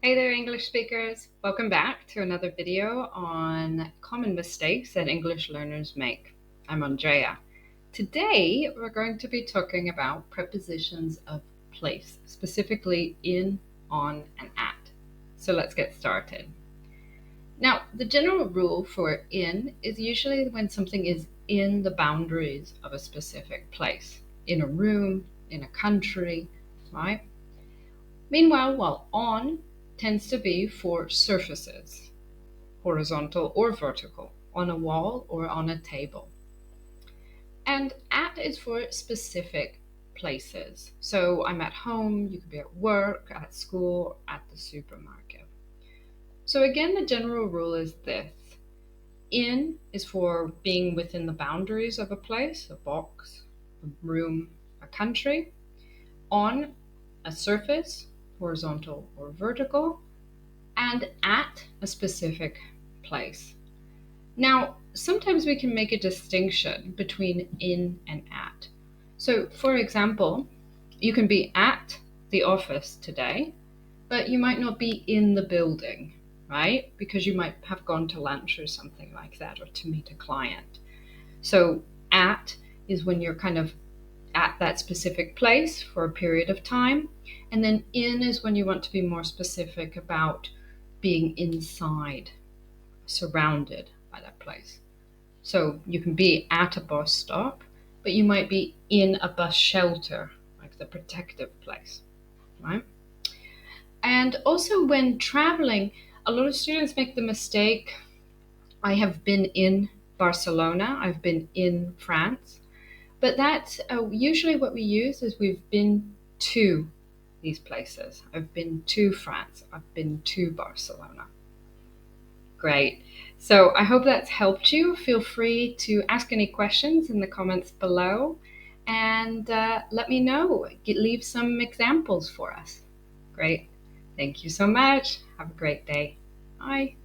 Hey there, English speakers. Welcome back to another video on common mistakes that English learners make. I'm Andrea. Today, we're going to be talking about prepositions of place, specifically in, on, and at. So let's get started. Now, the general rule for in is usually when something is in the boundaries of a specific place, in a room, in a country, right? Meanwhile, while on tends to be for surfaces, horizontal or vertical, on a wall or on a table. And at is for specific places. So I'm at home, you could be at work, at school, at the supermarket. So again, the general rule is this. In is for being within the boundaries of a place, a box, a room, a country. On, a surface, horizontal or vertical, and at a specific place. Now, sometimes we can make a distinction between in and at. So, for example, you can be at the office today, but you might not be in the building, right? Because you might have gone to lunch or something like that, or to meet a client. So, at is when you're kind of at that specific place for a period of time. And then in is when you want to be more specific about being inside, surrounded by that place. So you can be at a bus stop, but you might be in a bus shelter, like the protective place, right? And also when traveling, a lot of students make the mistake. I have been in Barcelona, I've been in France, but that's usually what we use is we've been to these places. I've been to France, I've been to Barcelona. Great. So I hope that's helped you. Feel free to ask any questions in the comments below and let me know. Leave some examples for us. Great. Thank you so much. Have a great day. Bye.